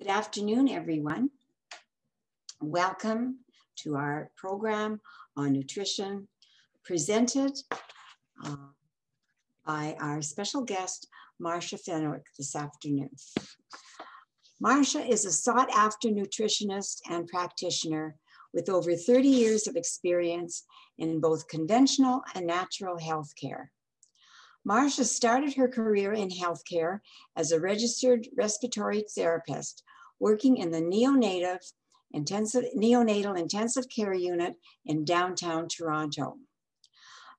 Good afternoon, everyone. Welcome to our program on nutrition, presented by our special guest, Marsha Fenwick, this afternoon. Marsha is a sought-after nutritionist and practitioner with over 30 years of experience in both conventional and natural healthcare. Marsha started her career in healthcare as a registered respiratory therapist, working in the neonatal intensive care unit in downtown Toronto.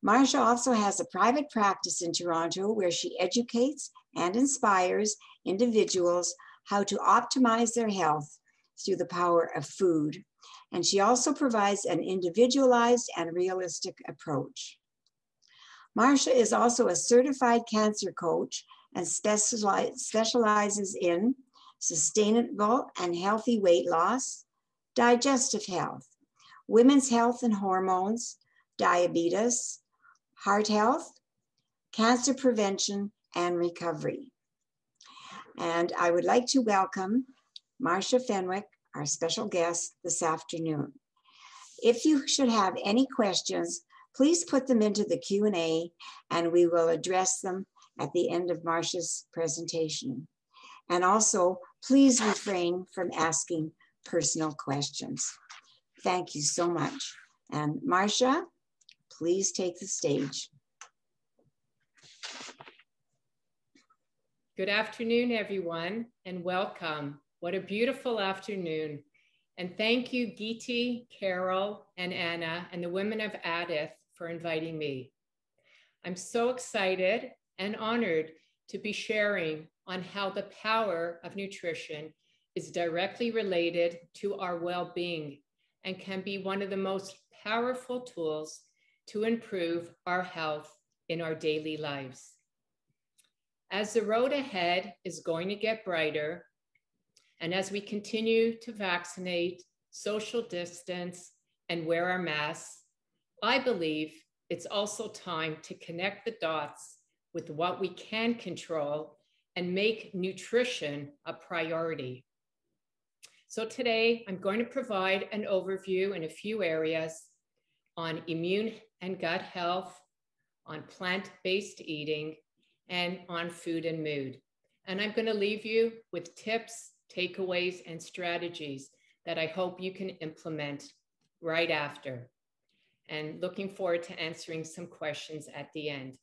Marsha also has a private practice in Toronto where she educates and inspires individuals how to optimize their health through the power of food. And she also provides an individualized and realistic approach. Marsha is also a certified cancer coach and specializes in sustainable and healthy weight loss, digestive health, women's health and hormones, diabetes, heart health, cancer prevention, and recovery. And I would like to welcome Marsha Fenwick, our special guest this afternoon. If you should have any questions, please put them into the Q&A and we will address them at the end of Marsha's presentation. And also, please refrain from asking personal questions. Thank you so much. And Marsha, please take the stage. Good afternoon, everyone, and welcome. What a beautiful afternoon. And thank you, Geeti, Carol, and Anna, and the women of Adath for inviting me. I'm so excited and honored to be sharing on how the power of nutrition is directly related to our well-being and can be one of the most powerful tools to improve our health in our daily lives. As the road ahead is going to get brighter, and as we continue to vaccinate, social distance, and wear our masks, I believe it's also time to connect the dots with what we can control and make nutrition a priority. So today, I'm going to provide an overview in a few areas on immune and gut health, on plant-based eating, and on food and mood. And I'm going to leave you with tips, takeaways, and strategies that I hope you can implement right after. And looking forward to answering some questions at the end.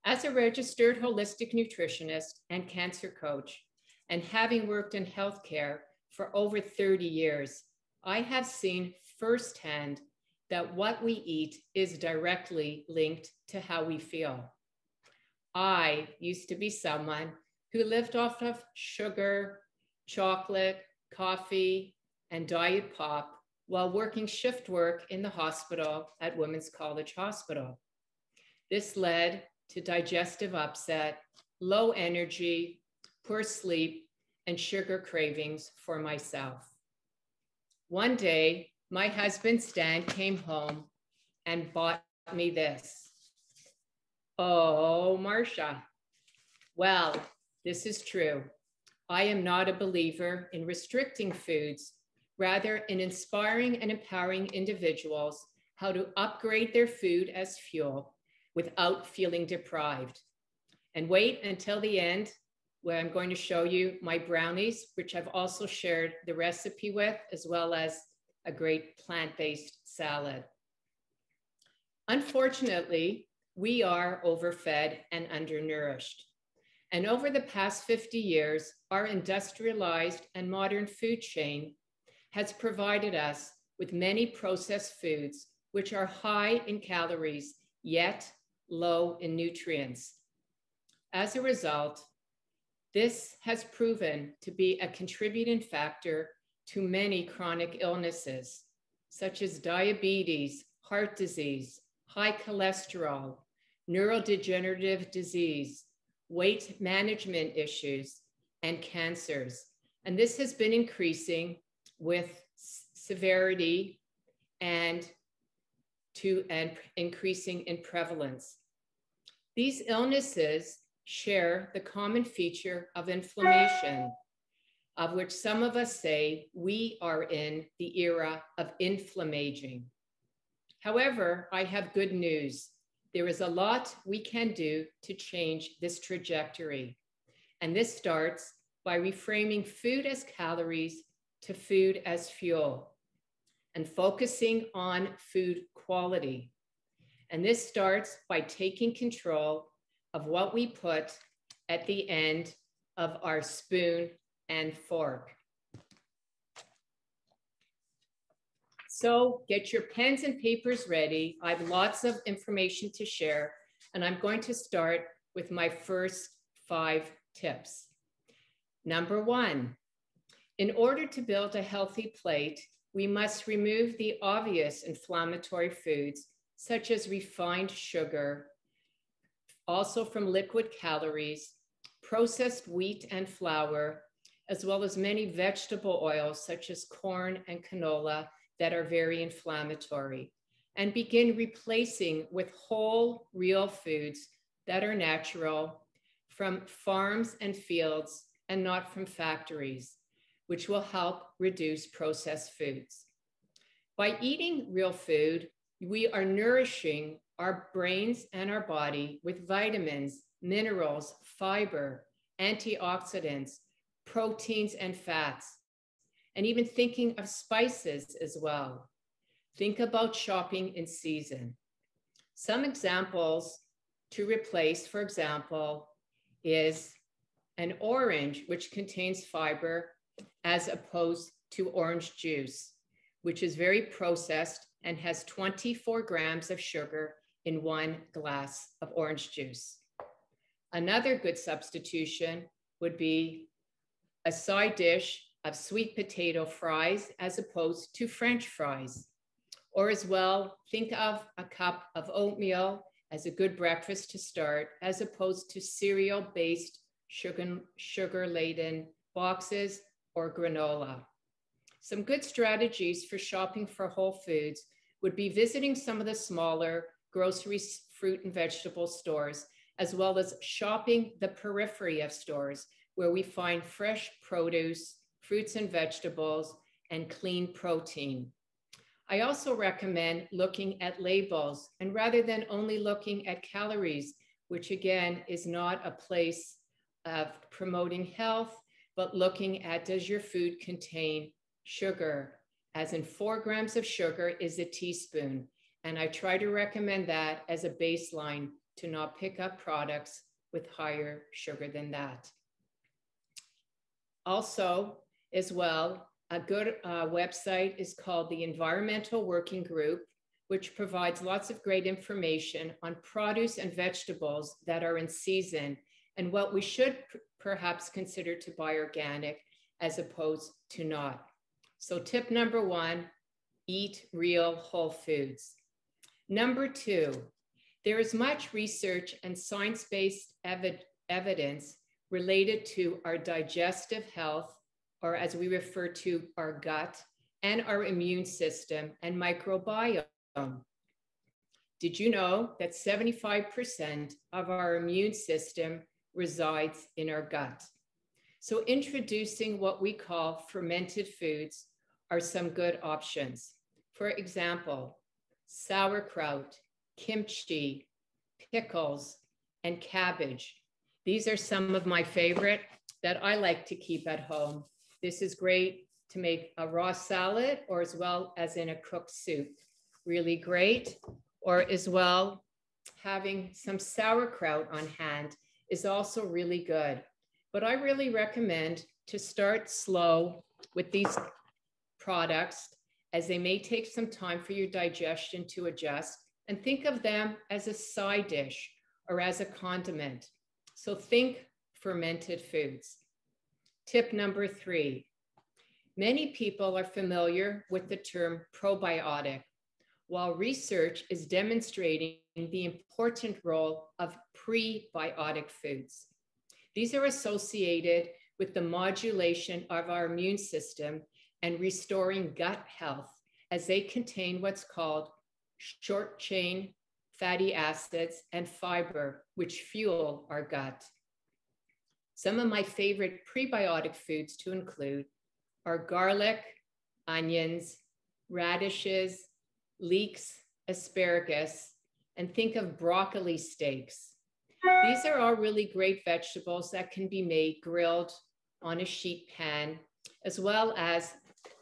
As a registered holistic nutritionist and cancer coach, and having worked in healthcare for over 30 years, I have seen firsthand that what we eat is directly linked to how we feel. I used to be someone who lived off of sugar, chocolate, coffee, and diet pop while working shift work in the hospital at Women's College Hospital. This led to digestive upset, low energy, poor sleep, and sugar cravings for myself. One day, my husband Stan came home and bought me this. Oh, Marsha. Well, this is true. I am not a believer in restricting foods, rather in inspiring and empowering individuals how to upgrade their food as fuel without feeling deprived. And wait until the end, where I'm going to show you my brownies, which I've also shared the recipe with, as well as a great plant-based salad. Unfortunately, we are overfed and undernourished. And over the past 50 years, our industrialized and modern food chain has provided us with many processed foods, which are high in calories, yet low in nutrients. As a result, this has proven to be a contributing factor to many chronic illnesses, such as diabetes, heart disease, high cholesterol, neurodegenerative disease, weight management issues, and cancers. And this has been increasing with severity and increasing in prevalence. These illnesses share the common feature of inflammation, of which some of us say we are in the era of inflammaging. However, I have good news. There is a lot we can do to change this trajectory. And this starts by reframing food as calories to food as fuel and focusing on food quality. And this starts by taking control of what we put at the end of our spoon and fork. So get your pens and papers ready. I have lots of information to share, and I'm going to start with my first 5 tips. Number 1, in order to build a healthy plate, we must remove the obvious inflammatory foods, such as refined sugar, also from liquid calories, processed wheat and flour, as well as many vegetable oils, such as corn and canola, that are very inflammatory, and begin replacing with whole, real foods that are natural from farms and fields and not from factories, which will help reduce processed foods. By eating real food, we are nourishing our brains and our body with vitamins, minerals, fiber, antioxidants, proteins, and fats, and even thinking of spices as well. Think about shopping in season. Some examples to replace, for example, is an orange, which contains fiber, as opposed to orange juice, which is very processed and has 24 grams of sugar in 1 glass of orange juice. Another good substitution would be a side dish of sweet potato fries as opposed to French fries. Or as well, think of a cup of oatmeal as a good breakfast to start, as opposed to cereal-based sugar-laden boxes or granola. Some good strategies for shopping for whole foods would be visiting some of the smaller grocery, fruit, and vegetable stores, as well as shopping the periphery of stores where we find fresh produce, fruits and vegetables, and clean protein. I also recommend looking at labels, and rather than only looking at calories, which again is not a place of promoting health, but looking at, does your food contain sugar? As in 4 grams of sugar is a teaspoon. And I try to recommend that as a baseline to not pick up products with higher sugar than that. Also, as well, a good website is called the Environmental Working Group, which provides lots of great information on produce and vegetables that are in season and what we should perhaps consider to buy organic as opposed to not. So tip number 1, eat real whole foods. Number 2, there is much research and science-based evidence related to our digestive health, or as we refer to our gut, and our immune system and microbiome. Did you know that 75% of our immune system resides in our gut? So introducing what we call fermented foods are some good options. For example, sauerkraut, kimchi, pickles, and cabbage. These are some of my favorite that I like to keep at home. This is great to make a raw salad or as well as in a cooked soup. Really great. Or as well, having some sauerkraut on hand is also really good. But I really recommend to start slow with these products, as they may take some time for your digestion to adjust, and think of them as a side dish or as a condiment. So think fermented foods. Tip number 3, many people are familiar with the term probiotic, while research is demonstrating the important role of prebiotic foods. These are associated with the modulation of our immune system and restoring gut health, as they contain what's called short chain fatty acids and fiber, which fuel our gut. Some of my favorite prebiotic foods to include are garlic, onions, radishes, leeks, asparagus, and think of broccoli steaks. These are all really great vegetables that can be made grilled on a sheet pan, as well as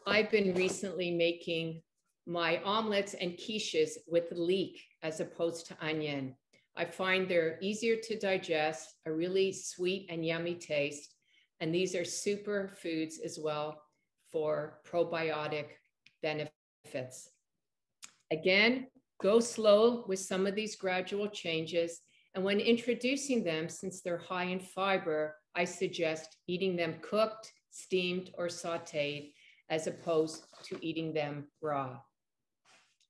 I've been recently making my omelets and quiches with leek as opposed to onion. I find they're easier to digest, a really sweet and yummy taste, and these are super foods as well for probiotic benefits. Again, go slow with some of these gradual changes, and when introducing them, since they're high in fiber, I suggest eating them cooked, steamed, or sauteed, as opposed to eating them raw.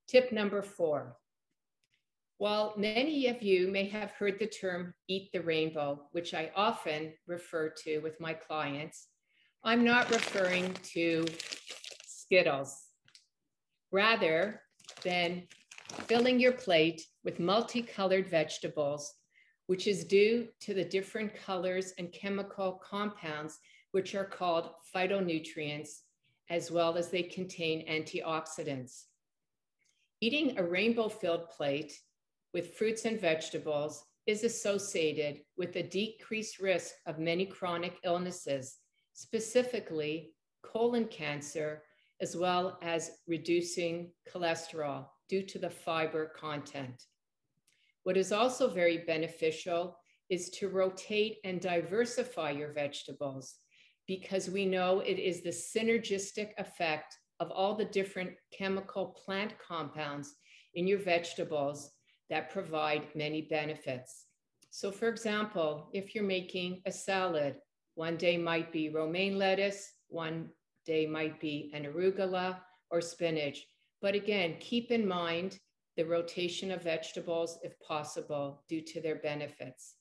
Tip number 4. While many of you may have heard the term eat the rainbow, which I often refer to with my clients, I'm not referring to Skittles. Rather than filling your plate with multicolored vegetables, which is due to the different colors and chemical compounds, which are called phytonutrients, as well as they contain antioxidants. Eating a rainbow-filled plate with fruits and vegetables is associated with a decreased risk of many chronic illnesses, specifically colon cancer, as well as reducing cholesterol due to the fiber content. What is also very beneficial is to rotate and diversify your vegetables, because we know it is the synergistic effect of all the different chemical plant compounds in your vegetables that provide many benefits. So for example, if you're making a salad, one day might be romaine lettuce, one day might be an arugula or spinach. But again, keep in mind the rotation of vegetables if possible due to their benefits.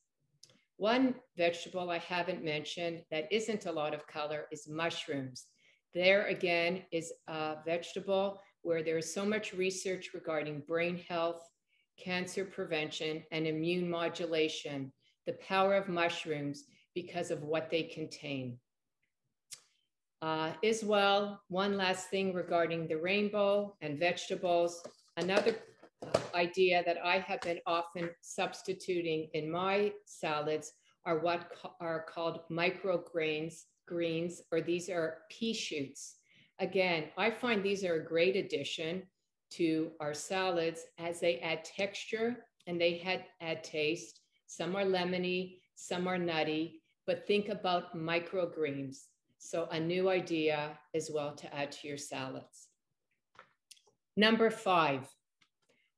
One vegetable I haven't mentioned that isn't a lot of color is mushrooms. There again is a vegetable where there is so much research regarding brain health, cancer prevention, and immune modulation, the power of mushrooms because of what they contain. As well, one last thing regarding the rainbow and vegetables, another idea that I have been often substituting in my salads are what are called microgreens, or these are pea shoots. Again, I find these are a great addition to our salads as they add texture and they add taste. Some are lemony, some are nutty, but think about microgreens. So a new idea as well to add to your salads. Number 5,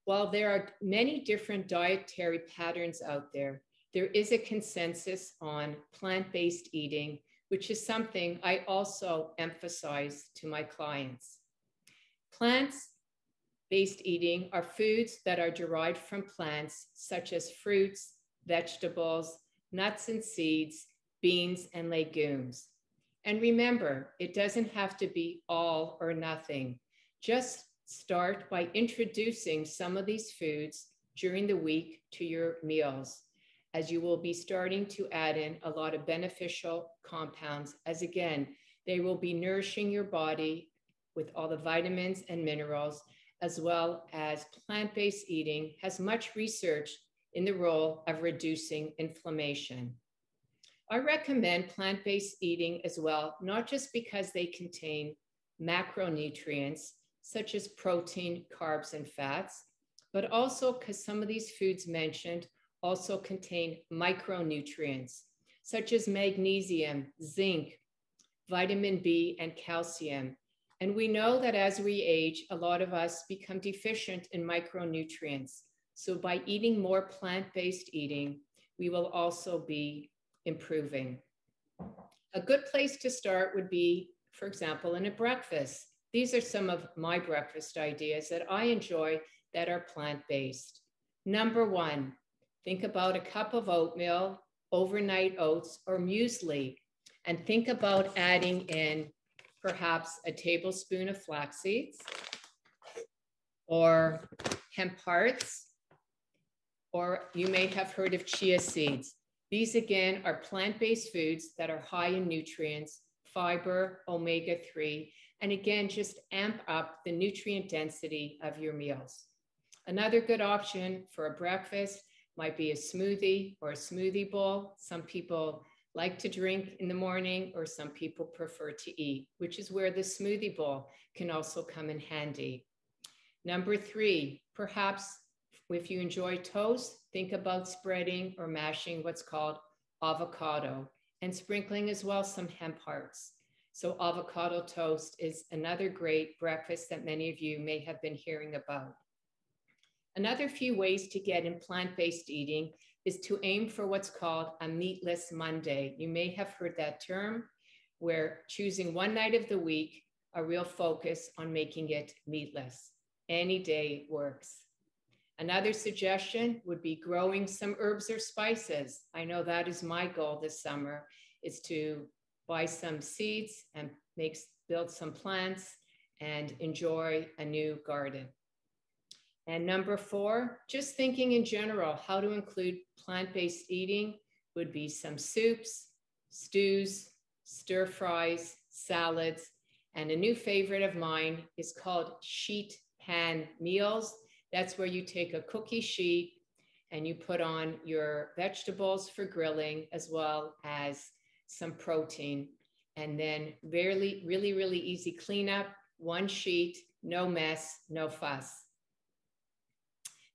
while there are many different dietary patterns out there, there is a consensus on plant-based eating, which is something I also emphasize to my clients. Plants-based eating are foods that are derived from plants, such as fruits, vegetables, nuts and seeds, beans, and legumes. And remember, it doesn't have to be all or nothing. Just start by introducing some of these foods during the week to your meals, as you will be starting to add in a lot of beneficial compounds, as again, they will be nourishing your body with all the vitamins and minerals, as well as plant-based eating has much research in the role of reducing inflammation. I recommend plant-based eating as well, not just because they contain macronutrients, such as protein, carbs, and fats, but also because some of these foods mentioned also contain micronutrients, such as magnesium, zinc, vitamin B, and calcium. And we know that as we age, a lot of us become deficient in micronutrients. So by eating more plant-based eating, we will also be improving. A good place to start would be, for example, in a breakfast. These are some of my breakfast ideas that I enjoy that are plant-based. Number 1, think about a cup of oatmeal, overnight oats, or muesli, and think about adding in perhaps a tablespoon of flax seeds or hemp hearts, or you may have heard of chia seeds. These again are plant-based foods that are high in nutrients, fiber, omega-3, and again, just amp up the nutrient density of your meals. Another good option for a breakfast might be a smoothie or a smoothie bowl. Some people like to drink in the morning, or some people prefer to eat, which is where the smoothie bowl can also come in handy. Number 3, perhaps if you enjoy toast, think about spreading or mashing what's called avocado and sprinkling as well some hemp hearts. So avocado toast is another great breakfast that many of you may have been hearing about. Another few ways to get in plant-based eating is to aim for what's called a meatless Monday. You may have heard that term, where choosing one night of the week, a real focus on making it meatless. Any day works. Another suggestion would be growing some herbs or spices. I know that is my goal this summer, is to buy some seeds and build some plants and enjoy a new garden. And number 4, just thinking in general, how to include plant-based eating would be some soups, stews, stir fries, salads, and a new favorite of mine is called sheet pan meals. That's where you take a cookie sheet and you put on your vegetables for grilling as well as some protein. And then really easy cleanup, one sheet, no mess, no fuss.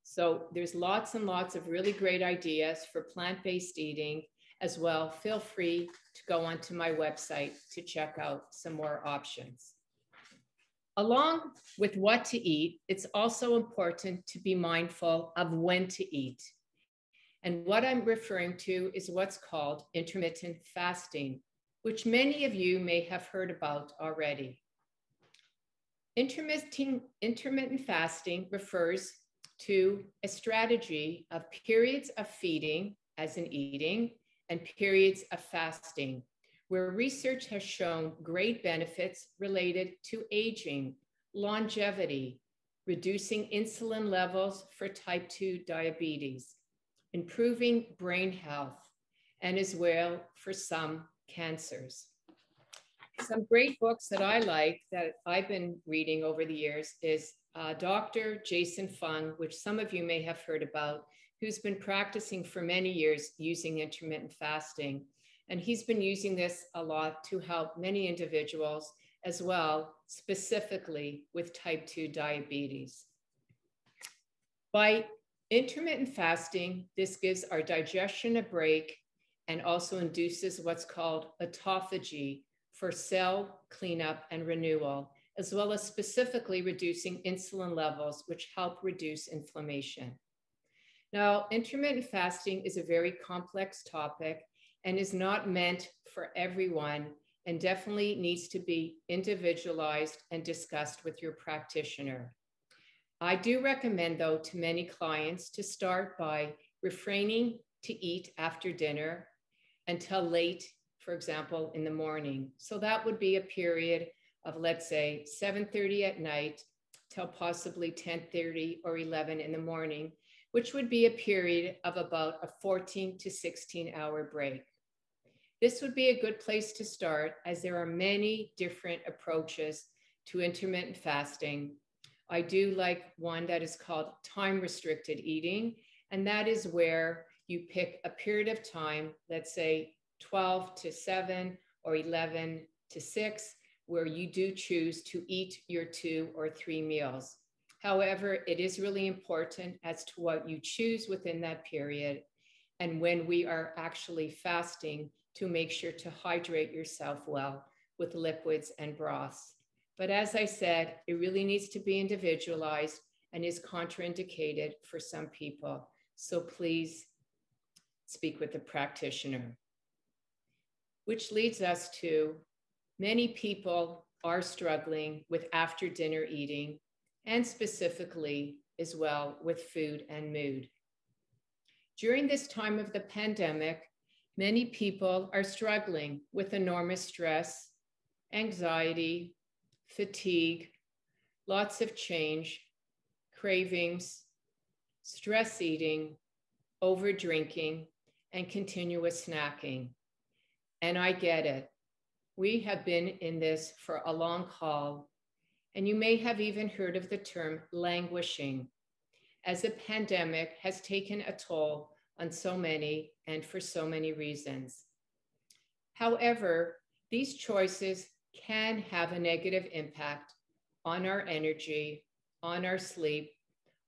So there's lots and lots of really great ideas for plant-based eating as well. Feel free to go onto my website to check out some more options. Along with what to eat, it's also important to be mindful of when to eat. And what I'm referring to is what's called intermittent fasting, which many of you may have heard about already. Intermittent fasting refers to a strategy of periods of feeding, as in eating, and periods of fasting, where research has shown great benefits related to aging, longevity, reducing insulin levels for type 2 diabetes, improving brain health, and as well for some cancers. Some great books that I like that I've been reading over the years is Dr. Jason Fung, which some of you may have heard about, who's been practicing for many years using intermittent fasting. And he's been using this a lot to help many individuals as well, specifically with type 2 diabetes. By intermittent fasting, this gives our digestion a break and also induces what's called autophagy for cell cleanup and renewal, as well as specifically reducing insulin levels, which help reduce inflammation. Now, intermittent fasting is a very complex topic and is not meant for everyone, and definitely needs to be individualized and discussed with your practitioner. I do recommend, though, to many clients to start by refraining to eat after dinner until late, for example, in the morning. So that would be a period of, let's say, 7:30 at night till possibly 10:30 or 11 in the morning, which would be a period of about a 14 to 16 hour break. This would be a good place to start, as there are many different approaches to intermittent fasting. I do like one that is called time-restricted eating, and that is where you pick a period of time, let's say 12 to 7 or 11 to 6, where you do choose to eat your 2 or 3 meals. However, it is really important as to what you choose within that period, and when we are actually fasting, to make sure to hydrate yourself well with liquids and broths. But as I said, it really needs to be individualized and is contraindicated for some people. So please speak with the practitioner. Which leads us to many people are struggling with after dinner eating, and specifically as well with food and mood. During this time of the pandemic, many people are struggling with enormous stress, anxiety, fatigue, lots of change, cravings, stress eating, over drinking, and continuous snacking. And I get it. We have been in this for a long haul, and you may have even heard of the term languishing, as the pandemic has taken a toll on so many and for so many reasons. However, these choices can have a negative impact on our energy, on our sleep,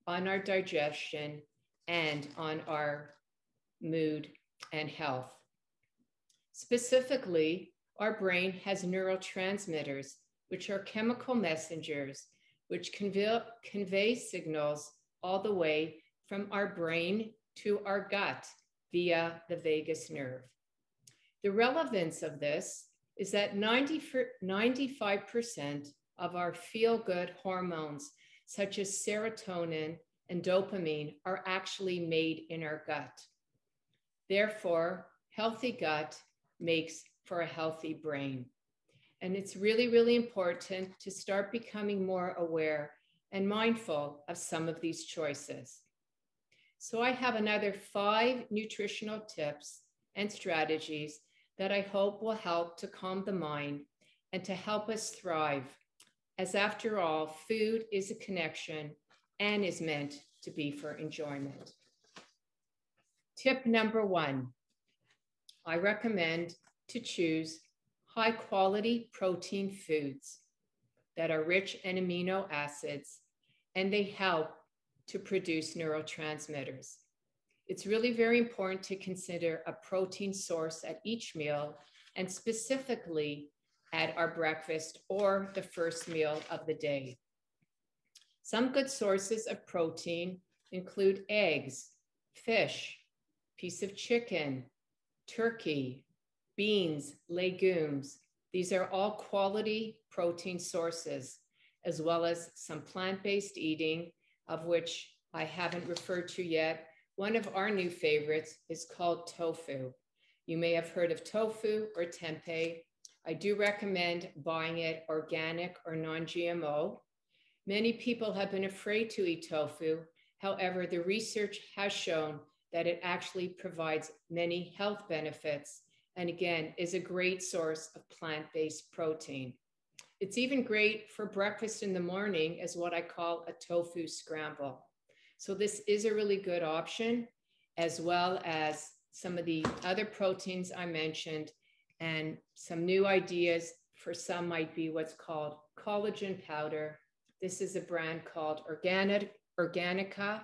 on our digestion, and on our mood and health. Specifically, our brain has neurotransmitters, which are chemical messengers, which convey signals all the way from our brain to our gut via the vagus nerve. The relevance of this is that 95% of our feel-good hormones, such as serotonin and dopamine, are actually made in our gut. Therefore, healthy gut makes for a healthy brain. And it's really, really important to start becoming more aware and mindful of some of these choices. So I have another 5 nutritional tips and strategies that I hope will help to calm the mind and to help us thrive, as after all, food is a connection and is meant to be for enjoyment. Tip number 1, I recommend to choose high quality protein foods that are rich in amino acids, and they help to produce neurotransmitters. It's really very important to consider a protein source at each meal, and specifically at our breakfast or the first meal of the day. Some good sources of protein include eggs, fish, piece of chicken, turkey, beans, legumes. These are all quality protein sources, as well as some plant-based eating, of which I haven't referred to yet. One of our new favorites is called tofu. You may have heard of tofu or tempeh. I do recommend buying it organic or non-GMO. Many people have been afraid to eat tofu. However, the research has shown that it actually provides many health benefits, and again, is a great source of plant-based protein. It's even great for breakfast in the morning as what I call a tofu scramble. So this is a really good option, as well as some of the other proteins I mentioned, and some new ideas for some might be what's called collagen powder. This is a brand called Organica,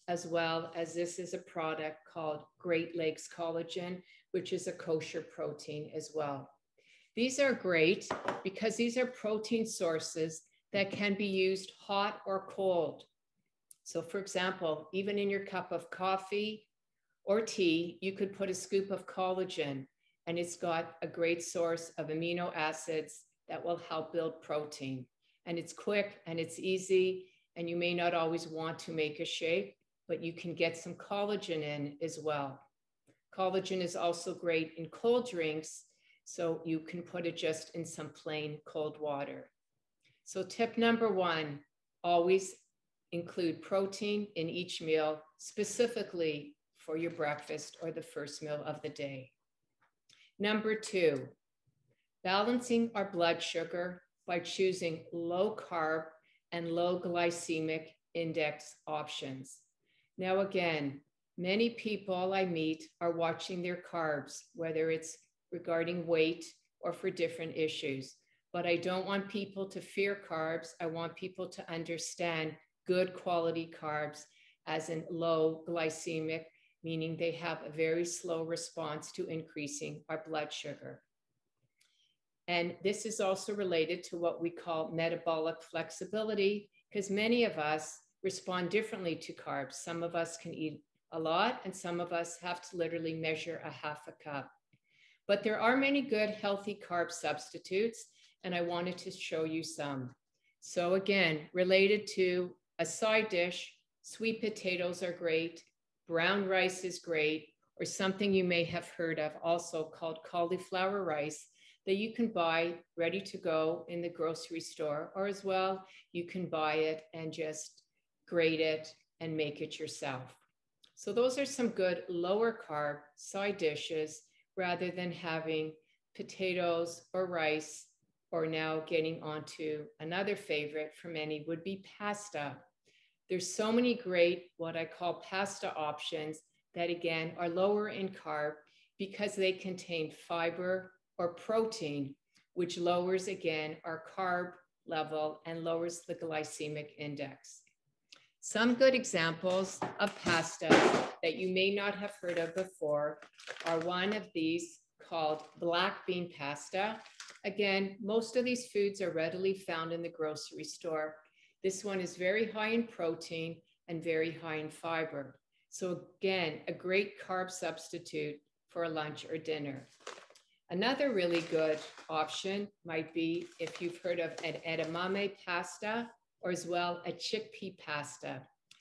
as well as this is a product called Great Lakes Collagen, which is a kosher protein as well. These are great because these are protein sources that can be used hot or cold. So for example, even in your cup of coffee or tea, you could put a scoop of collagen, and it's got a great source of amino acids that will help build protein. And it's quick and it's easy, and you may not always want to make a shake, but you can get some collagen in as well. Collagen is also great in cold drinks, so you can put it just in some plain cold water. So tip number 1, always include protein in each meal, specifically for your breakfast or the first meal of the day. Number 2, balancing our blood sugar by choosing low carb and low glycemic index options. Now again, many people I meet are watching their carbs, whether it's regarding weight or for different issues. But I don't want people to fear carbs. I want people to understand good quality carbs, as in low glycemic, meaning they have a very slow response to increasing our blood sugar. And this is also related to what we call metabolic flexibility, because many of us respond differently to carbs. Some of us can eat a lot, and some of us have to literally measure a half a cup. But there are many good healthy carb substitutes, and I wanted to show you some. So again, related to a side dish, sweet potatoes are great, brown rice is great, or something you may have heard of also called cauliflower rice that you can buy ready to go in the grocery store, or as well, you can buy it and just grate it and make it yourself. So those are some good lower carb side dishes rather than having potatoes or rice, or now getting onto another favorite for many would be pasta. There's so many great, what I call pasta options that again are lower in carb because they contain fiber or protein, which lowers again our carb level and lowers the glycemic index. Some good examples of pasta that you may not have heard of before are one of these called black bean pasta. Again, most of these foods are readily found in the grocery store. This one is very high in protein and very high in fiber. So again, a great carb substitute for a lunch or dinner. Another really good option might be if you've heard of an edamame pasta, or as well a chickpea pasta.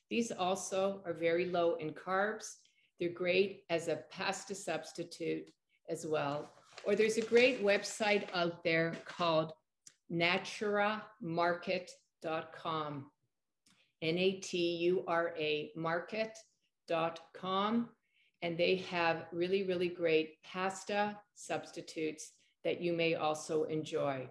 These also are very low in carbs. They're great as a pasta substitute as well. Or there's a great website out there called naturamarket.com, N-A-T-U-R-A market.com. And they have really, really great pasta substitutes that you may also enjoy.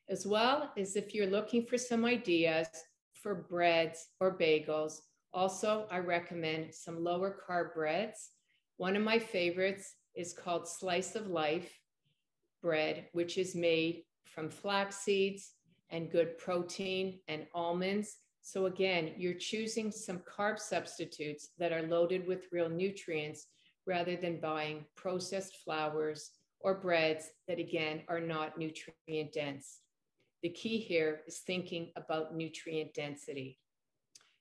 As well as if you're looking for some ideas for breads or bagels, also I recommend some lower carb breads. One of my favorites is called Slice of Life bread, which is made from flax seeds and good protein and almonds. So again, you're choosing some carb substitutes that are loaded with real nutrients rather than buying processed flours or breads that again are not nutrient dense. The key here is thinking about nutrient density.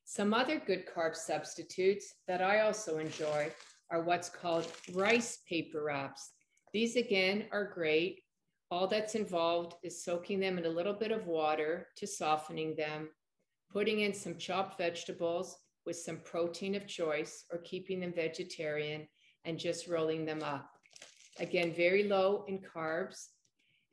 Some other good carb substitutes that I also enjoy are what's called rice paper wraps. These again are great. All that's involved is soaking them in a little bit of water to softening them, putting in some chopped vegetables with some protein of choice or keeping them vegetarian, and just rolling them up. Again, very low in carbs,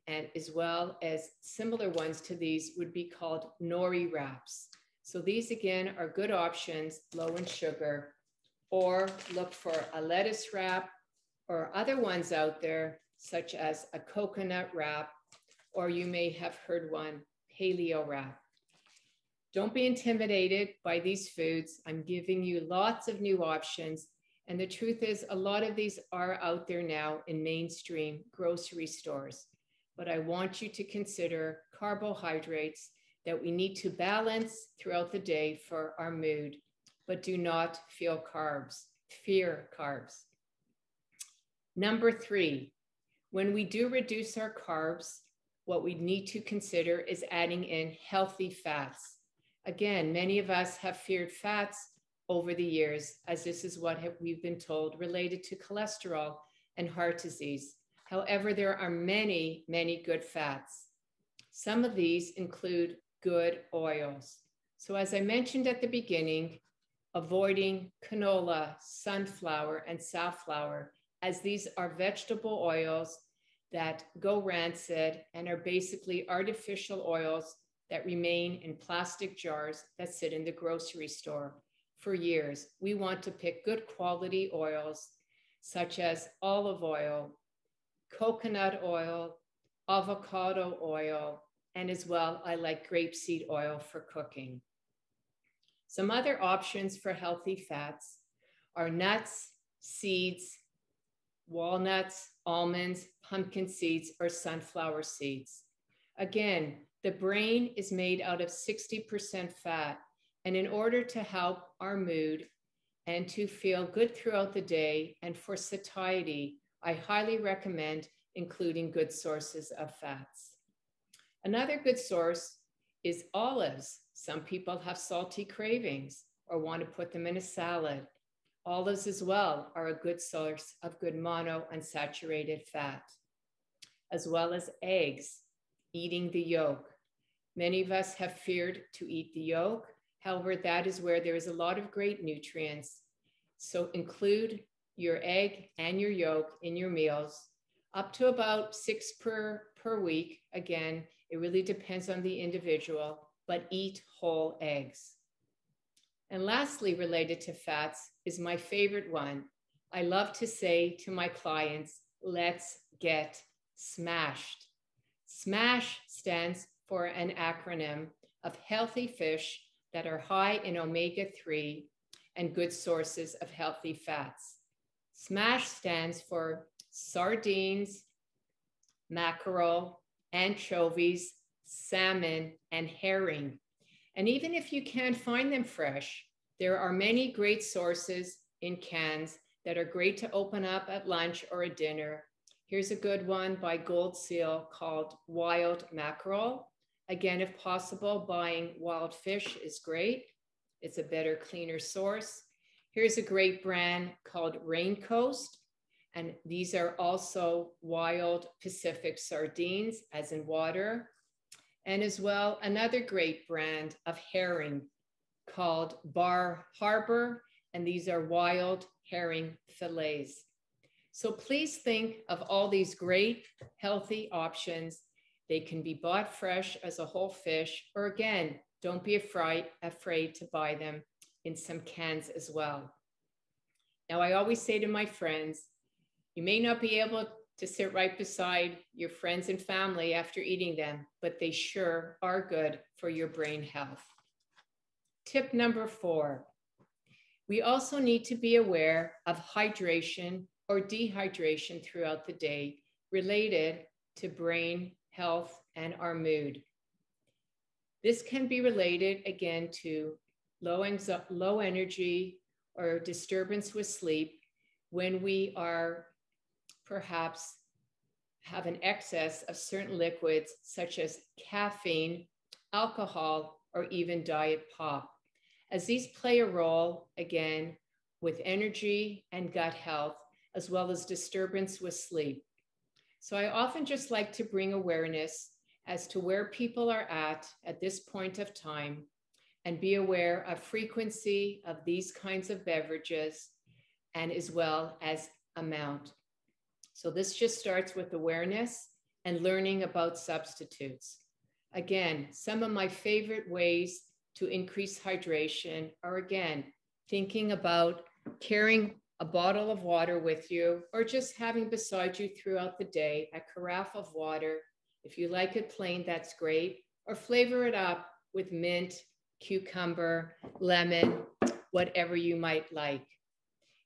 and as well as similar ones to these would be called nori wraps. So these again are good options, low in sugar, or look for a lettuce wrap or other ones out there such as a coconut wrap, or you may have heard one, paleo wrap. Don't be intimidated by these foods. I'm giving you lots of new options. And the truth is a lot of these are out there now in mainstream grocery stores. But I want you to consider carbohydrates that we need to balance throughout the day for our mood, but do not fear carbs. Number 3, when we do reduce our carbs, what we need to consider is adding in healthy fats. Again, many of us have feared fats over the years, as this is what we've been told related to cholesterol and heart disease. However, there are many, many good fats. Some of these include good oils. So as I mentioned at the beginning, avoiding canola, sunflower, and safflower, as these are vegetable oils that go rancid and are basically artificial oils that remain in plastic jars that sit in the grocery store for years. We want to pick good quality oils such as olive oil, coconut oil, avocado oil, and as well, I like grapeseed oil for cooking. Some other options for healthy fats are nuts, seeds, walnuts, almonds, pumpkin seeds, or sunflower seeds. Again, the brain is made out of 60% fat, and in order to help our mood and to feel good throughout the day and for satiety, I highly recommend including good sources of fats. Another good source is olives. Some people have salty cravings or want to put them in a salad. Olives as well are a good source of good monounsaturated fat, as well as eggs, eating the yolk. Many of us have feared to eat the yolk. However, that is where there is a lot of great nutrients. So include your egg and your yolk in your meals, up to about 6 per week. Again, it really depends on the individual, but eat whole eggs. And lastly, related to fats is my favorite one. I love to say to my clients, let's get smashed. SMASH stands for an acronym of healthy fish that are high in omega-3 and good sources of healthy fats. SMASH stands for sardines, mackerel, anchovies, salmon, and herring. And even if you can't find them fresh, there are many great sources in cans that are great to open up at lunch or a dinner. Here's a good one by Gold Seal called Wild Mackerel. Again, if possible, buying wild fish is great. It's a better, cleaner source. Here's a great brand called Raincoast. And these are also wild Pacific sardines, as in water. And as well, another great brand of herring called Bar Harbor. And these are wild herring fillets. So please think of all these great healthy options. They can be bought fresh as a whole fish, or again, don't be afraid to buy them in some cans as well. Now, I always say to my friends, you may not be able to sit right beside your friends and family after eating them, but they sure are good for your brain health. Tip number 4, we also need to be aware of hydration or dehydration throughout the day related to brain health and our mood. This can be related again to low energy or disturbance with sleep when we are perhaps have an excess of certain liquids such as caffeine, alcohol, or even diet pop, as these play a role again with energy and gut health, as well as disturbance with sleep. So I often just like to bring awareness as to where people are at this point of time and be aware of frequency of these kinds of beverages and as well as amount. So this just starts with awareness and learning about substitutes. Again, some of my favorite ways to increase hydration are, again, thinking about carrying a bottle of water with you or just having beside you throughout the day a carafe of water. If you like it plain, that's great. Or flavor it up with mint, cucumber, lemon, whatever you might like.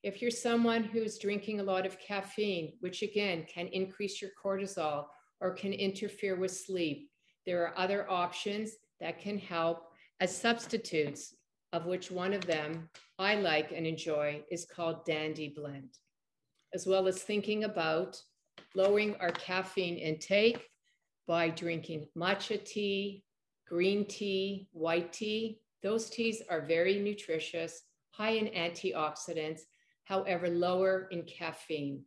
If you're someone who's drinking a lot of caffeine, which again can increase your cortisol or can interfere with sleep, there are other options that can help as substitutes, of which one of them I like and enjoy is called Dandy Blend, as well as thinking about lowering our caffeine intake by drinking matcha tea, green tea, white tea. Those teas are very nutritious, high in antioxidants, however, lower in caffeine,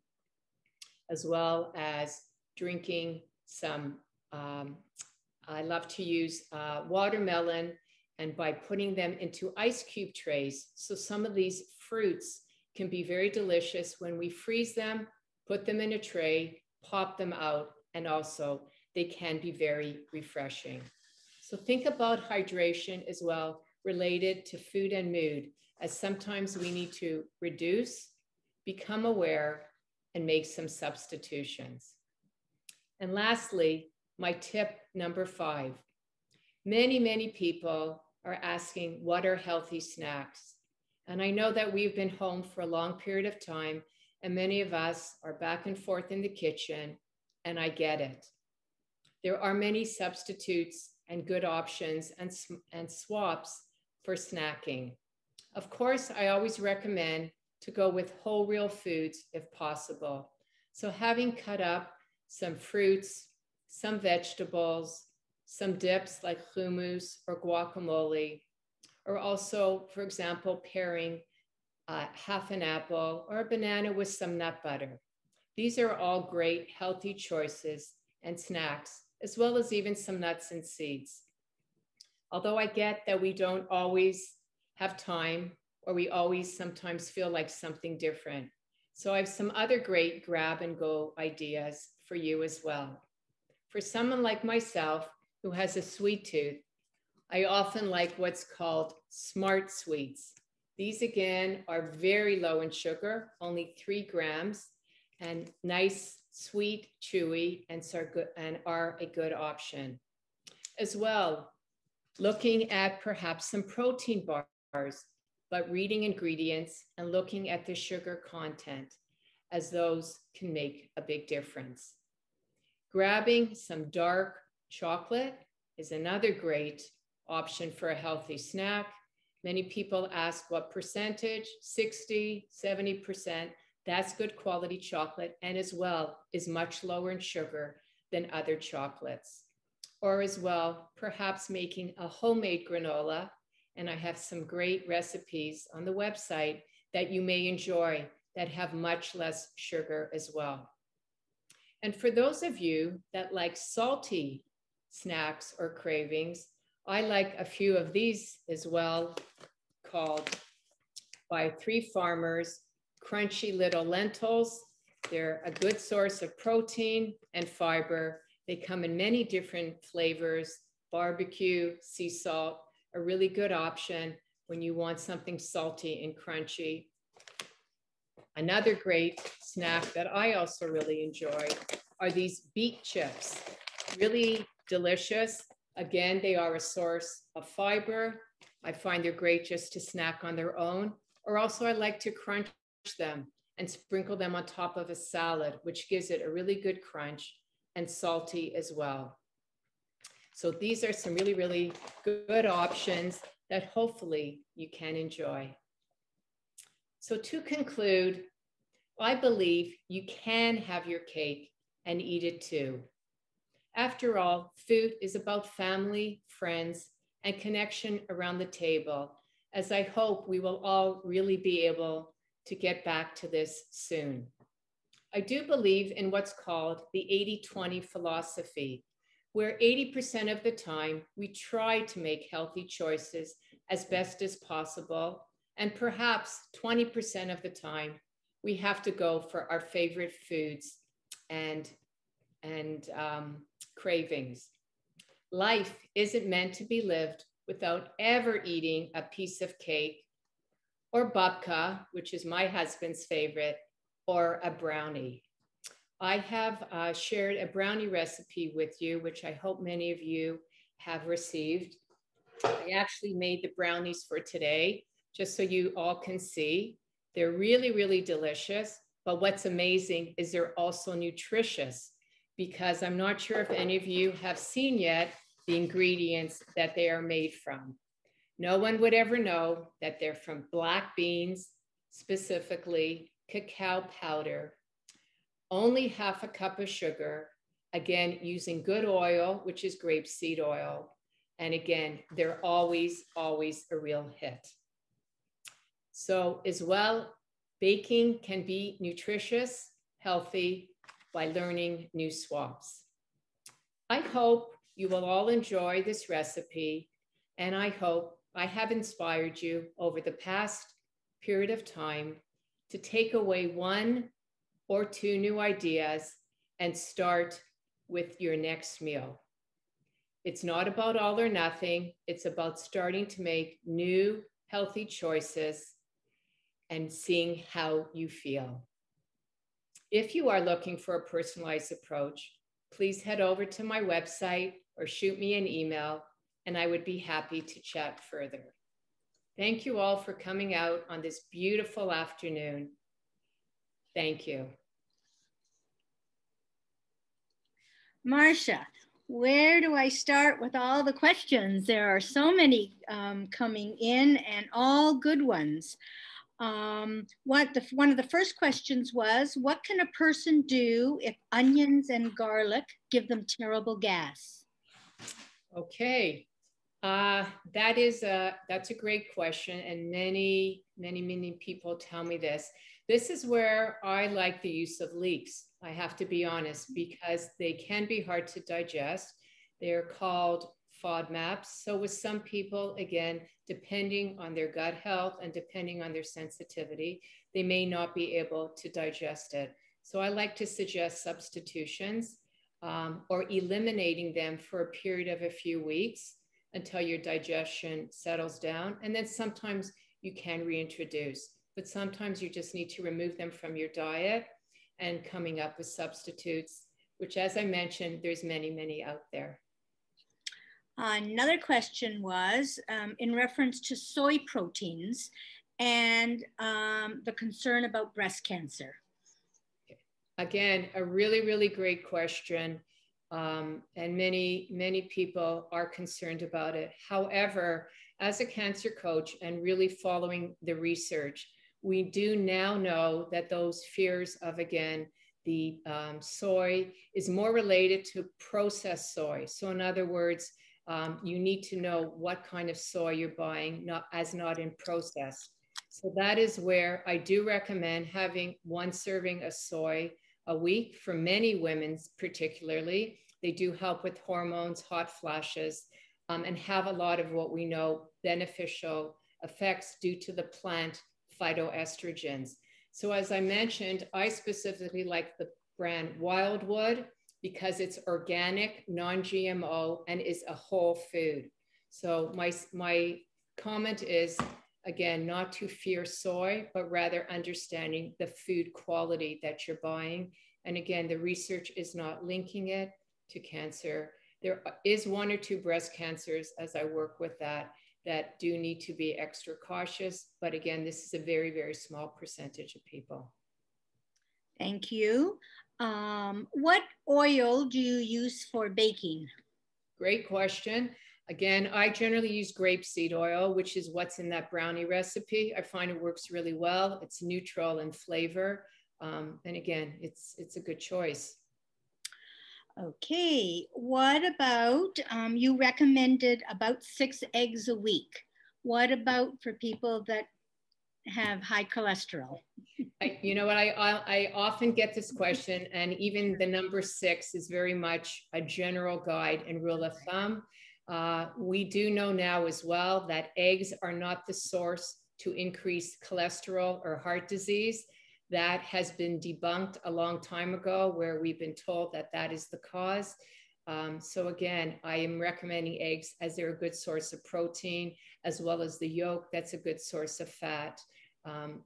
as well as drinking some, I love to use watermelon, and by putting them into ice cube trays. So some of these fruits can be very delicious when we freeze them, put them in a tray, pop them out, and also they can be very refreshing. So think about hydration as well, related to food and mood, as sometimes we need to reduce, become aware, and make some substitutions. And lastly, my tip number 5. Many people are asking, what are healthy snacks? And I know that we've been home for a long period of time, and many of us are back and forth in the kitchen, and I get it. There are many substitutes and good options and swaps for snacking. Of course, I always recommend to go with whole real foods if possible. So having cut up some fruits, some vegetables, some dips like hummus or guacamole, or also, for example, pairing half an apple or a banana with some nut butter. These are all great healthy choices and snacks, as well as even some nuts and seeds. Although I get that we don't always have time, or we always sometimes feel like something different. So I have some other great grab and go ideas for you as well. For someone like myself who has a sweet tooth, I often like what's called smart sweets. These again are very low in sugar, only 3 grams, and nice, sweet, chewy, and are a good option. As well, looking at perhaps some protein bars, but reading ingredients and looking at the sugar content, as those can make a big difference. Grabbing some dark chocolate is another great option for a healthy snack. Many people ask what percentage, 60, 70%. That's good quality chocolate, and as well is much lower in sugar than other chocolates. Or as well, perhaps making a homemade granola. And I have some great recipes on the website that you may enjoy that have much less sugar as well. And for those of you that like salty snacks or cravings, I like a few of these as well, called by 3 Farmers, crunchy little lentils. They're a good source of protein and fiber. They come in many different flavors, barbecue, sea salt, a really good option when you want something salty and crunchy. Another great snack that I also really enjoy are these beet chips. Really delicious. Again, they are a source of fiber. I find they're great just to snack on their own, or also I like to crunch them and sprinkle them on top of a salad, which gives it a really good crunch and salty as well. So these are some really, really good options that hopefully you can enjoy. So to conclude, I believe you can have your cake and eat it too. After all, food is about family, friends, and connection around the table, as I hope we will all really be able to get back to this soon. I do believe in what's called the 80-20 philosophy, where 80% of the time we try to make healthy choices as best as possible, and perhaps 20% of the time we have to go for our favorite foods and cravings. Life isn't meant to be lived without ever eating a piece of cake or babka, which is my husband's favorite, or a brownie. I have shared a brownie recipe with you, which I hope many of you have received. I actually made the brownies for today, just so you all can see. They're really, really delicious, but what's amazing is they're also nutritious, because I'm not sure if any of you have seen yet the ingredients that they are made from. No one would ever know that they're from black beans, specifically cacao powder, only half a cup of sugar, again, using good oil, which is grapeseed oil. And again, they're always, always a real hit. So as well, baking can be nutritious, healthy, by learning new swaps. I hope you will all enjoy this recipe, and I hope I have inspired you over the past period of time to take away 1 or 2 new ideas and start with your next meal. It's not about all or nothing. It's about starting to make new healthy choices and seeing how you feel. If you are looking for a personalized approach, please head over to my website or shoot me an email, and I would be happy to chat further. Thank you all for coming out on this beautiful afternoon. Thank you. Marsha, where do I start with all the questions? There are so many coming in, and all good ones. One of the first questions was, what can a person do if onions and garlic give them terrible gas? Okay, that's a great question, and many people tell me this. This is where I like the use of leeks, I have to be honest, because they can be hard to digest. They're called FODMAPs. So with some people, again, depending on their gut health and depending on their sensitivity, they may not be able to digest it. So I like to suggest substitutions or eliminating them for a period of a few weeks until your digestion settles down. And then sometimes you can reintroduce. But sometimes you just need to remove them from your diet and coming up with substitutes, which, as I mentioned, there's many, many out there. Another question was in reference to soy proteins and the concern about breast cancer. Again, a really, really great question. And many people are concerned about it. However, as a cancer coach and really following the research, we do now know that those fears of, again, the soy is more related to processed soy. So in other words, you need to know what kind of soy you're buying, not in processed. So that is where I do recommend having 1 serving of soy a week for many women, particularly. They do help with hormones, hot flashes, and have a lot of what we know beneficial effects due to the plant phytoestrogens. So as I mentioned, I specifically like the brand Wildwood because it's organic, non-GMO, and is a whole food. So my comment is, again, not to fear soy, but rather understanding the food quality that you're buying. And again, the research is not linking it to cancer. There is 1 or 2 breast cancers, as I work with that do need to be extra cautious. But again, this is a very, very small percentage of people. Thank you. What oil do you use for baking? Great question. Again, I generally use grapeseed oil, which is what's in that brownie recipe. I find it works really well. It's neutral in flavor. And again, it's a good choice. Okay, what about, you recommended about 6 eggs a week. What about for people that have high cholesterol? You know what, I often get this question, and even the number 6 is very much a general guide and rule of thumb. We do know now as well that eggs are not the source to increase cholesterol or heart disease. That has been debunked a long time ago, where we've been told that that is the cause. So again, I am recommending eggs as they're a good source of protein, as well as the yolk. That's a good source of fat.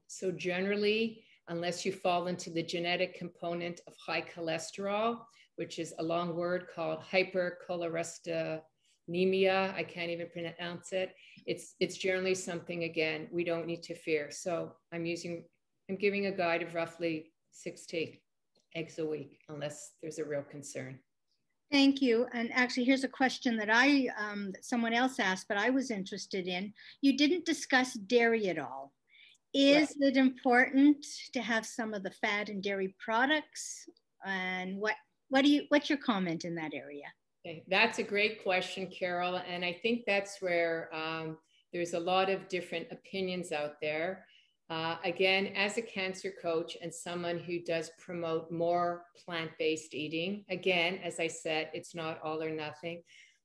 So generally, unless you fall into the genetic component of high cholesterol, which is a long word called hypercholesterolemia, I can't even pronounce it. It's generally something, again, we don't need to fear. So I'm giving a guide of roughly 60 eggs a week, unless there's a real concern. Thank you. And actually, here's a question that someone else asked, but I was interested in. You didn't discuss dairy at all. Is it important to have some of the fat and dairy products? And what's your comment in that area? Okay. That's a great question, Carol. And I think that's where there's a lot of different opinions out there. Again, as a cancer coach and someone who does promote more plant-based eating, again, as I said, it's not all or nothing.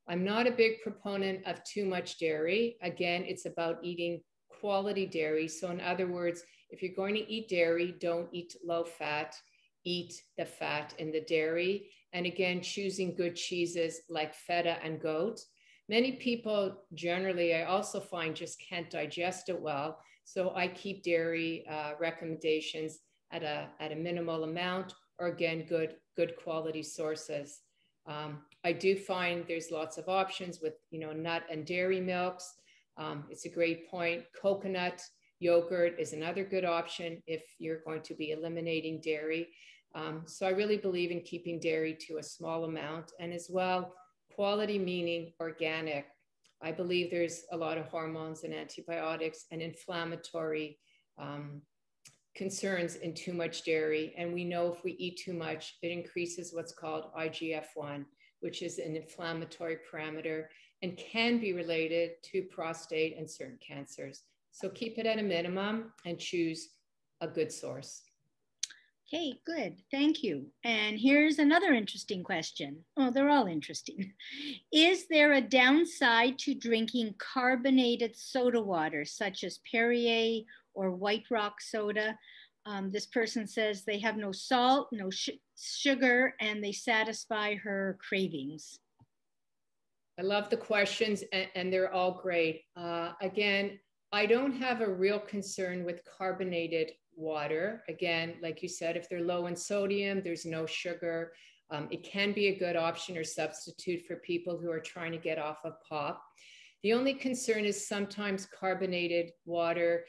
I'm not a big proponent of too much dairy. Again, it's about eating quality dairy. So in other words, if you're going to eat dairy, don't eat low fat, eat the fat in the dairy. And again, choosing good cheeses like feta and goat. Many people generally, I also find, just can't digest it well. So I keep dairy recommendations at a minimal amount, or again, good quality sources. I do find there's lots of options with, nut and dairy milks. It's a great point. Coconut yogurt is another good option if you're going to be eliminating dairy. So I really believe in keeping dairy to a small amount, and as well, quality meaning organic. I believe there's a lot of hormones and antibiotics and inflammatory concerns in too much dairy. And we know if we eat too much, it increases what's called IGF-1, which is an inflammatory parameter and can be related to prostate and certain cancers. So keep it at a minimum and choose a good source. Okay, good. Thank you. And here's another interesting question. Oh, they're all interesting. Is there a downside to drinking carbonated soda water, such as Perrier or White Rock soda? This person says they have no salt, no sugar, and they satisfy her cravings. I love the questions, and they're all great. Again, I don't have a real concern with carbonated water. Again, like you said, if they're low in sodium, there's no sugar. It can be a good option or substitute for people who are trying to get off of pop. The only concern is sometimes carbonated water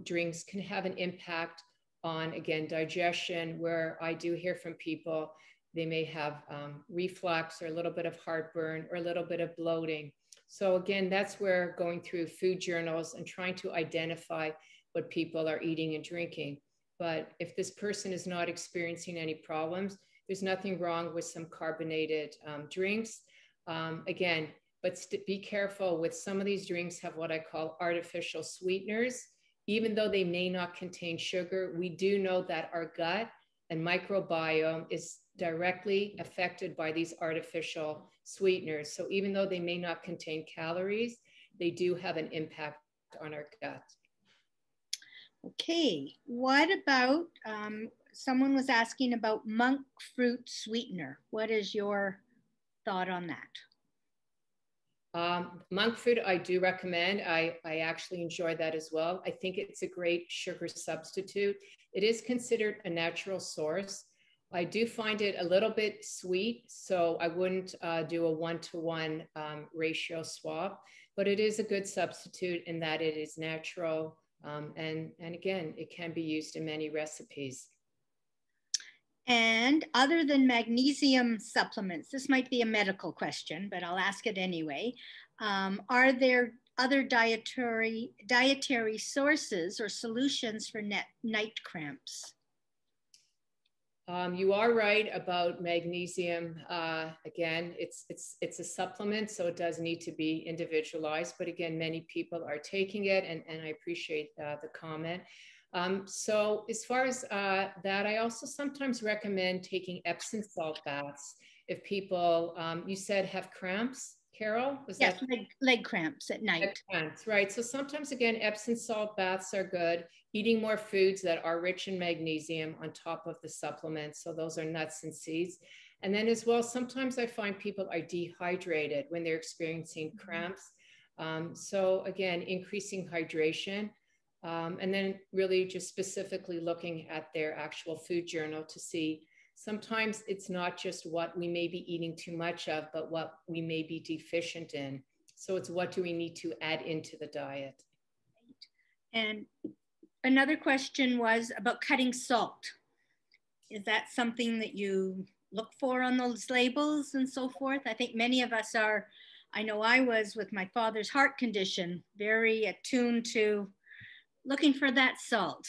drinks can have an impact on, again, digestion, where I do hear from people, they may have reflux or a little bit of heartburn or a little bit of bloating. So again, that's where going through food journals and trying to identify what people are eating and drinking. But if this person is not experiencing any problems, there's nothing wrong with some carbonated drinks. Again, but be careful with some of these drinks have what I call artificial sweeteners. Even though they may not contain sugar, we do know that our gut and microbiome is directly affected by these artificial sweeteners. So even though they may not contain calories, they do have an impact on our gut. Okay, what about, someone was asking about monk fruit sweetener. What is your thought on that? Monk fruit, I do recommend. I actually enjoy that as well. I think it's a great sugar substitute. It is considered a natural source. I do find it a little bit sweet, so I wouldn't do a 1-to-1 ratio swap, but it is a good substitute in that it is natural. And again, it can be used in many recipes. And other than magnesium supplements, this might be a medical question, but I'll ask it anyway. Are there other dietary sources or solutions for night cramps? You are right about magnesium. Again, it's a supplement, so it does need to be individualized. But again, many people are taking it, and I appreciate the comment. So as far as that, I also sometimes recommend taking Epsom salt baths. If people, you said, have cramps, Carol? Yes, leg cramps at night. Leg cramps, right. So sometimes, again, Epsom salt baths are good. Eating more foods that are rich in magnesium on top of the supplements. So those are nuts and seeds. And then as well, sometimes I find people are dehydrated when they're experiencing cramps. So again, increasing hydration. And then really just specifically looking at their actual food journal to see sometimes it's not just what we may be eating too much of, but what we may be deficient in. So it's what do we need to add into the diet. And another question was about cutting salt. Is that something that you look for on those labels and so forth? I think many of us are. I know I was with my father's heart condition, very attuned to looking for that salt.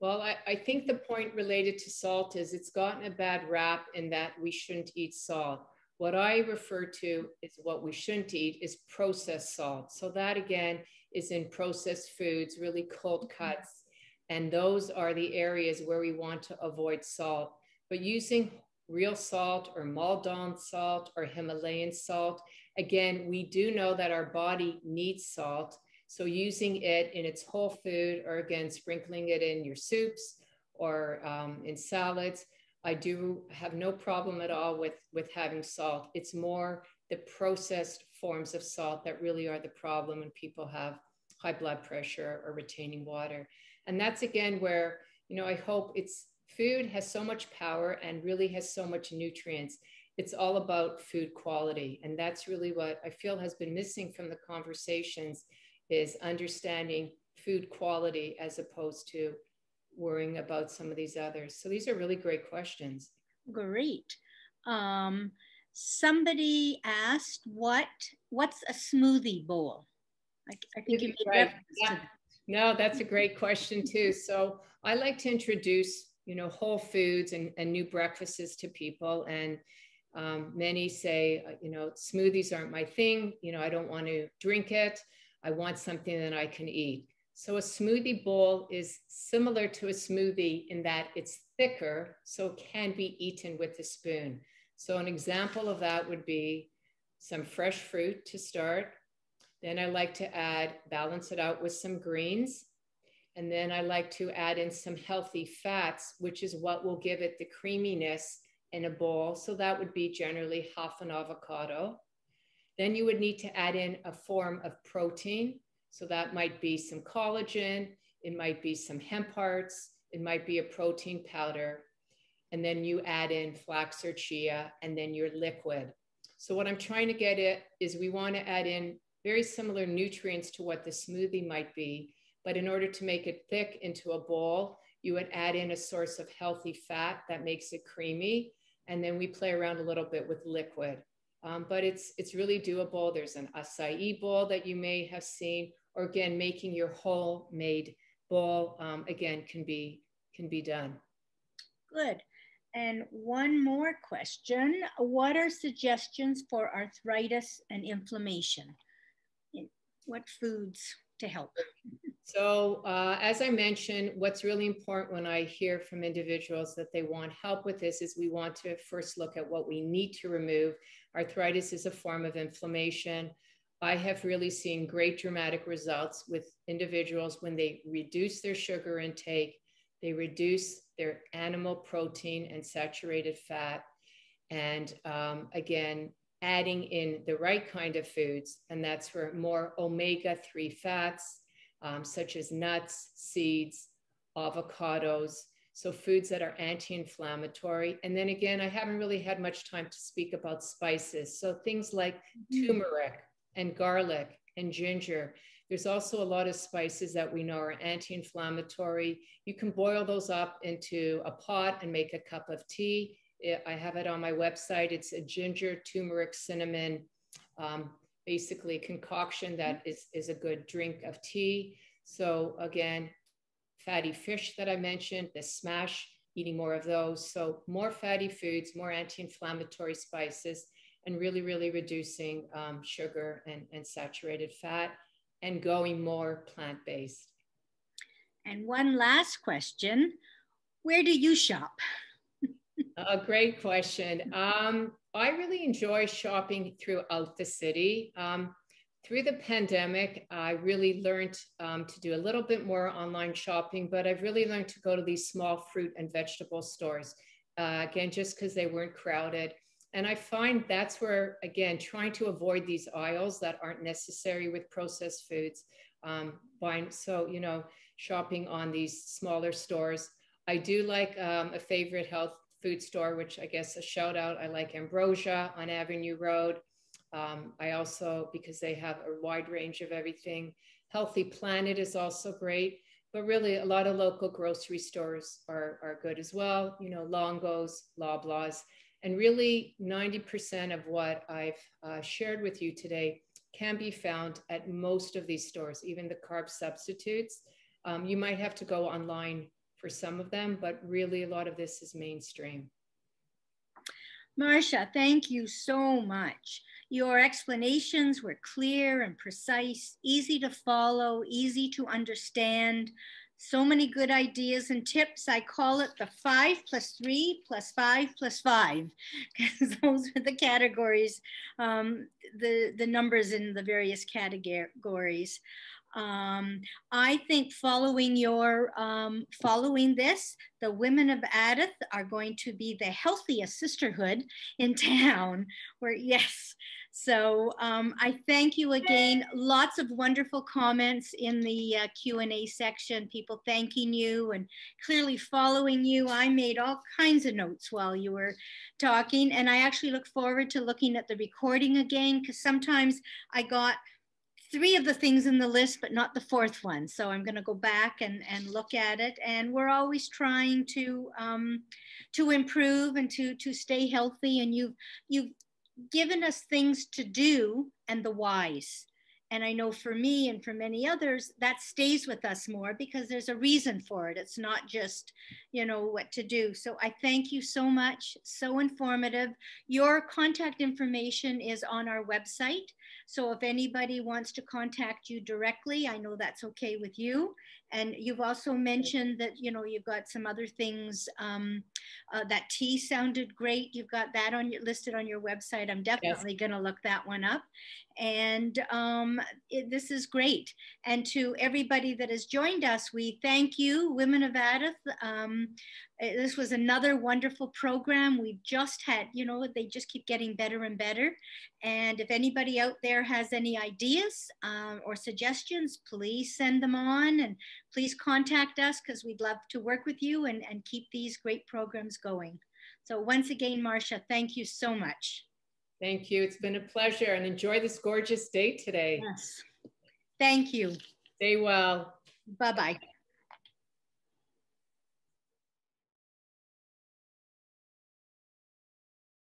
Well, I think the point related to salt is it's gotten a bad rap in that we shouldn't eat salt. What I refer to is what we shouldn't eat is processed salt. So that again is in processed foods, really cold cuts. And those are the areas where we want to avoid salt. But using real salt or Maldon salt or Himalayan salt, again, we do know that our body needs salt. So using it in its whole food, or again, sprinkling it in your soups or in salads, I do have no problem at all with having salt. It's more the processed forms of salt that really are the problem when people have high blood pressure or retaining water. And that's again where, you know, I hope food has so much power and really has so much nutrients. It's all about food quality. And that's really what I feel has been missing from the conversations, is understanding food quality as opposed to worrying about some of these others. So these are really great questions. Great. Somebody asked, what's a smoothie bowl? I think you made reference to that. No, that's a great question too. So I like to introduce, you know, whole foods and new breakfasts to people. And many say, you know, smoothies aren't my thing. You know, I don't want to drink it. I want something that I can eat. So a smoothie bowl is similar to a smoothie in that it's thicker, so it can be eaten with a spoon. So an example of that would be some fresh fruit to start. Then I like to balance it out with some greens. And then I like to add in some healthy fats, which is what will give it the creaminess in a bowl. So that would be generally half an avocado. Then you would need to add in a form of protein. So that might be some collagen, it might be some hemp hearts, it might be a protein powder, and then you add in flax or chia, and then your liquid. So what I'm trying to get at is we want to add in very similar nutrients to what the smoothie might be, but in order to make it thick into a bowl, you would add in a source of healthy fat that makes it creamy, and then we play around a little bit with liquid. But it's really doable. There's an acai bowl that you may have seen, or again, making your homemade bowl, again, can be done. Good. And one more question. What are suggestions for arthritis and inflammation? What foods to help? So as I mentioned, what's really important when I hear from individuals that they want help with this is we want to first look at what we need to remove. Arthritis is a form of inflammation. I have really seen great dramatic results with individuals when they reduce their sugar intake, they reduce their animal protein and saturated fat, and again, adding in the right kind of foods, and that's for more omega-3 fats, such as nuts, seeds, avocados, so foods that are anti-inflammatory. And then again, I haven't really had much time to speak about spices, so things like turmeric and garlic and ginger. There's also a lot of spices that we know are anti-inflammatory. You can boil those up into a pot and make a cup of tea. I have it on my website. It's a ginger, turmeric, cinnamon, basically concoction that is a good drink of tea. So again, fatty fish that I mentioned, the smash, eating more of those. So more fatty foods, more anti-inflammatory spices, and really, really reducing sugar and saturated fat, and going more plant-based. And one last question, where do you shop? A great question. I really enjoy shopping throughout the city. Through the pandemic, I really learned to do a little bit more online shopping, but I've really learned to go to these small fruit and vegetable stores, again, just because they weren't crowded. And I find that's where, again, trying to avoid these aisles that aren't necessary with processed foods, shopping on these smaller stores. I do like a favorite health food store, which I guess a shout out, I like Ambrosia on Avenue Road. I also, because they have a wide range of everything. Healthy Planet is also great, but really a lot of local grocery stores are good as well. You know, Longo's, Loblaws, and really 90% of what I've shared with you today can be found at most of these stores, even the carb substitutes. You might have to go online for some of them, but really a lot of this is mainstream. Marsha, thank you so much. Your explanations were clear and precise, easy to follow, easy to understand. So many good ideas and tips. I call it the 5 + 3 + 5 + 5, because those are the categories, the numbers in the various categories. I think following this, the women of Adath are going to be the healthiest sisterhood in town. Yes. So I thank you again. Lots of wonderful comments in the Q&A section, people thanking you and clearly following you. I made all kinds of notes while you were talking, and I actually look forward to looking at the recording again, because sometimes I got 3 of the things in the list, but not the 4th one. So I'm going to go back and look at it. And we're always trying to improve and to stay healthy. And you've given us things to do and the whys. And I know for me and for many others, that stays with us more because there's a reason for it. It's not just, what to do. So I thank you so much. So informative. Your contact information is on our website. So if anybody wants to contact you directly, I know that's okay with you. And you've also mentioned that, you know, you've got some other things. That tea sounded great. You've got that on your, listed on your website. I'm definitely going to look that one up. And this is great. And to everybody that has joined us, we thank you, Women of Adath. This was another wonderful program. We've just had, you know, they just keep getting better and better. And if anybody out there has any ideas or suggestions, please send them on, and please contact us, because we'd love to work with you and keep these great programs going. So once again, Marsha, thank you so much. Thank you. It's been a pleasure, and enjoy this gorgeous day today. Yes. Thank you. Stay well. Bye-bye.